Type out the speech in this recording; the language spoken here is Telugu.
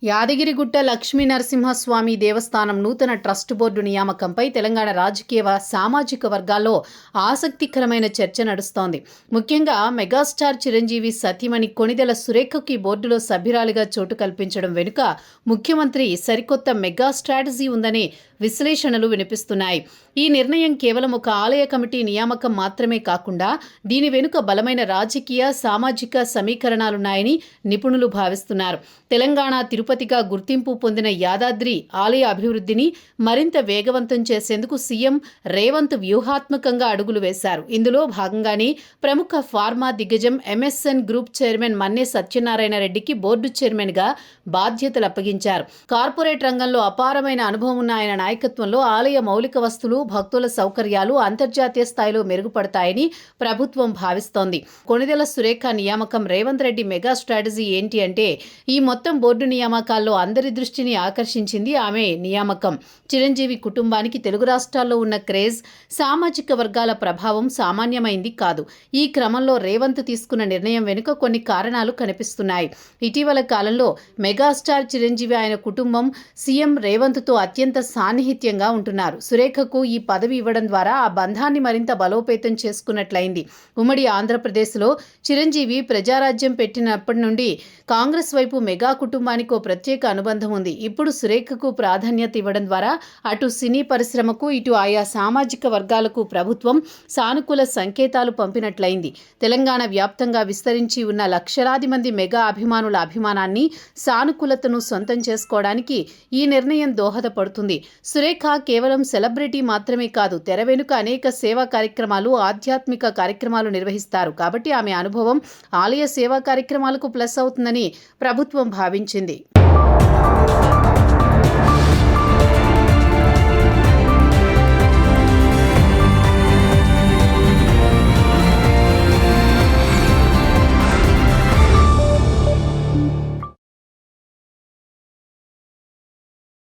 యాదగిరిగుట్ట లక్ష్మీనరసింహస్వామి దేవస్థానం నూతన ట్రస్ట్ బోర్డు నియామకంపై తెలంగాణ రాజకీయ సామాజిక వర్గాల్లో ఆసక్తికరమైన చర్చ నడుస్తోంది. ముఖ్యంగా మెగాస్టార్ చిరంజీవి సతీమణి కొణిదెల సురేఖకి బోర్డులో సభ్యురాలిగా చోటు కల్పించడం వెనుక ముఖ్యమంత్రి సరికొత్త మెగా స్ట్రాటజీ ఉందనే విశ్లేషణలు వినిపిస్తున్నాయి. ఈ నిర్ణయం కేవలం ఒక ఆలయ కమిటీ నియామకం మాత్రమే కాకుండా దీని వెనుక బలమైన రాజకీయ సామాజిక సమీకరణాలున్నాయని నిపుణులు భావిస్తున్నారు. తెలంగాణ తిరుపతిగా గుర్తింపు పొందిన యాదాద్రి ఆలయ అభివృద్ధిని మరింత వేగవంతం చేసేందుకు సీఎం రేవంత్ వ్యూహాత్మకంగా అడుగులు వేశారు. ఇందులో భాగంగానే ప్రముఖ ఫార్మా దిగ్గజం ఎంఎస్ఎన్ గ్రూప్ చైర్మన్ మన్నే సత్యనారాయణ రెడ్డికి బోర్డు చైర్మన్గా బాధ్యతలు అప్పగించారు. కార్పొరేట్ రంగంలో అపారమైన అనుభవం ఉన్న ఆయన నాయకత్వంలో ఆలయ మౌలిక వస్తువులు, భక్తుల సౌకర్యాలు అంతర్జాతీయ స్థాయిలో మెరుగుపడతాయని ప్రభుత్వం భావిస్తోంది. కొణిదెల సురేఖ నియామకం రేవంత్ రెడ్డి మెగా స్ట్రాటజీ ఏంటి అంటే, ఈ మొత్తం బోర్డు నియామకాల్లో అందరి దృష్టిని ఆకర్షించింది ఆమె నియామకం. చిరంజీవి కుటుంబానికి తెలుగు రాష్ట్రాల్లో ఉన్న క్రేజ్, సామాజిక వర్గాల ప్రభావం సామాన్యమైంది కాదు. ఈ క్రమంలో రేవంత్ తీసుకున్న నిర్ణయం వెనుక కొన్ని కారణాలు కనిపిస్తున్నాయి. ఇటీవల కాలంలో మెగాస్టార్ చిరంజీవి, ఆయన కుటుంబం సీఎం రేవంత్తో అత్యంత సాన్నిహిత్యంగా ఉంటున్నారు. సురేఖకు ఈ పదవి ఇవ్వడం ద్వారా ఆ బంధాన్ని మరింత బలోపేతం చేసుకున్నట్లయింది. ఉమ్మడి ఆంధ్రప్రదేశ్లో చిరంజీవి ప్రజారాజ్యం పెట్టినప్పటి నుండి కాంగ్రెస్ వైపు మెగా కుటుంబానికి ఓ ప్రత్యేక అనుబంధం ఉంది. ఇప్పుడు సురేఖకు ప్రాధాన్యత ఇవ్వడం ద్వారా అటు సినీ పరిశ్రమకు, ఇటు ఆయా సామాజిక వర్గాలకు ప్రభుత్వం సానుకూల సంకేతాలు పంపినట్లయింది. తెలంగాణ వ్యాప్తంగా విస్తరించి ఉన్న లక్షలాది మంది మెగా అభిమానుల అభిమానాన్ని, సానుకూలతను సొంతం చేసుకోవడానికి ఈ నిర్ణయం దోహదపడుతుంది. సురేఖ కేవలం సెలబ్రిటీ మాత్రమే కాదు, తెర వెనుక అనేక సేవా కార్యక్రమాలు, ఆధ్యాత్మిక కార్యక్రమాలు నిర్వహిస్తారు. కాబట్టి ఆమె అనుభవం ఆలయ సేవా కార్యక్రమాలకు ప్లస్ అవుతుందని ప్రభుత్వం భావించింది.